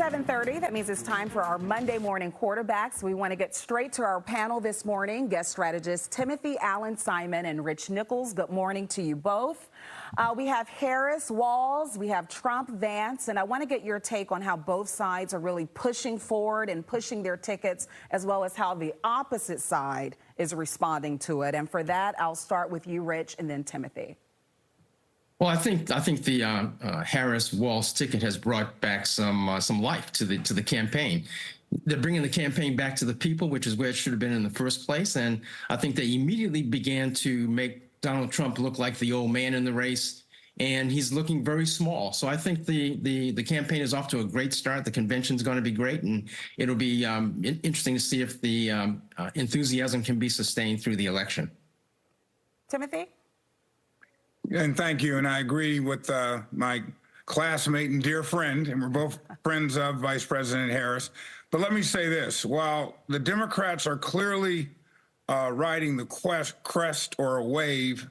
7:30. That means it's time for our Monday morning quarterbacks. We want to get straight to our panel this morning. Guest strategists Timothy Allen Simon and Rich Nichols. Good morning to you both. We have Harris, Walz, we have Trump, Vance, and I want to get your take on how both sides are really pushing forward and pushing their tickets, as well as how the opposite side is responding to it. And for that, I'll start with you, Rich, and then Timothy. Well, I think the Harris-Walz ticket has brought back some life to the campaign. They're bringing the campaign back to the people, which is where it should have been in the first place. And I think they immediately began to make Donald Trump look like the old man in the race, and he's looking very small. So I think the campaign is off to a great start. The convention's going to be great, and it'll be interesting to see if the enthusiasm can be sustained through the election. Timothy? And thank you. And I agree with my classmate and dear friend, and we're both friends of Vice President Harris. But let me say this. While the Democrats are clearly riding the crest or a wave,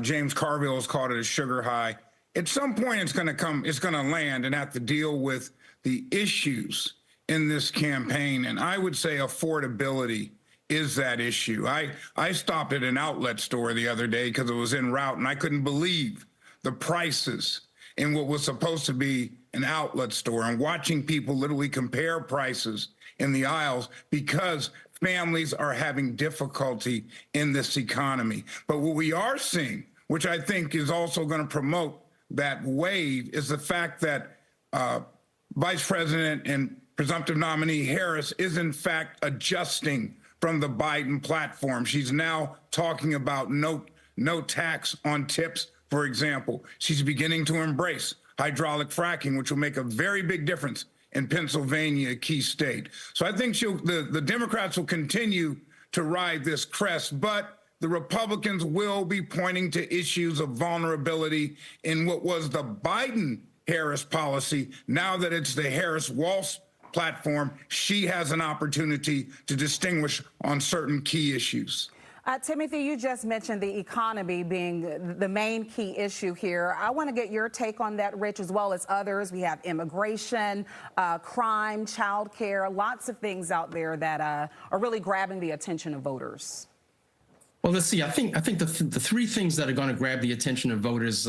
James Carville has called it a sugar high, at some point it's going to land and have to deal with the issues in this campaign. And I would say affordability is that issue. I stopped at an outlet store the other day because it was en route, and I couldn't believe the prices in what was supposed to be an outlet store, and watching people literally compare prices in the aisles because families are having difficulty in this economy. But what we are seeing, which I think is also going to promote that wave, is the fact that Vice President and presumptive nominee Harris is in fact adjusting from the Biden platform. She's now talking about no tax on tips, for example. She's beginning to embrace hydraulic fracking, which will make a very big difference in Pennsylvania, a key state. So I think the Democrats will continue to ride this crest, but the Republicans will be pointing to issues of vulnerability in what was the Biden-Harris policy. Now that it's the Harris-Walz platform, she has an opportunity to distinguish on certain key issues. Timothy, you just mentioned the economy being the main key issue here. I want to get your take on that, Rich, as well as others. We have immigration, crime, child care, lots of things out there that are really grabbing the attention of voters. Well, let's see. I think the three things that are going to grab the attention of voters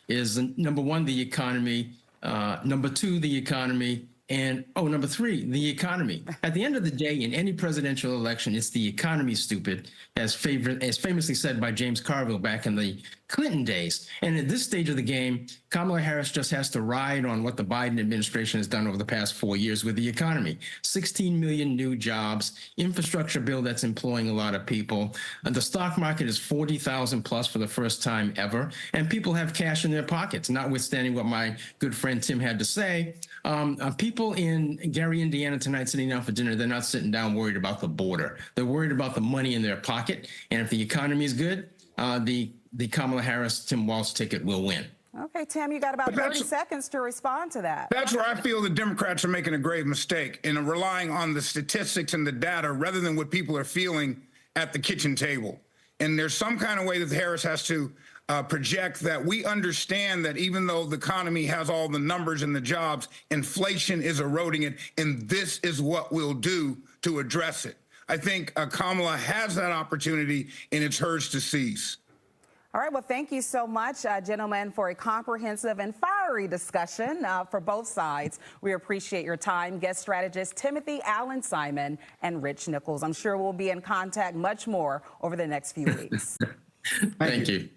is number one, the economy, number two, the economy, and number three, the economy. At the end of the day, in any presidential election, it's the economy, stupid, as famously said by James Carville back in the Clinton days. And at this stage of the game, Kamala Harris just has to ride on what the Biden administration has done over the past 4 years with the economy. 16 million new jobs, infrastructure bill that's employing a lot of people. The stock market is 40,000 plus for the first time ever. And people have cash in their pockets, notwithstanding what my good friend Tim had to say. People in Gary, Indiana tonight sitting down for dinner, they're not sitting down worried about the border. They're worried about the money in their pocket. And if the economy is good, the Kamala Harris-Tim Walz ticket will win. Okay, Tim, you got about 30 seconds to respond to that. That's where I feel the Democrats are making a grave mistake in relying on the statistics and the data rather than what people are feeling at the kitchen table. And there's some kind of way that Harris has to project that we understand that even though the economy has all the numbers and the jobs, inflation is eroding it, and this is what we'll do to address it. I think Kamala has that opportunity, and it's hers to seize. All right, well, thank you so much, gentlemen, for a comprehensive and fiery discussion for both sides. We appreciate your time. Guest strategist Timothy Allen Simon and Rich Nichols. I'm sure we'll be in contact much more over the next few weeks. Thank you.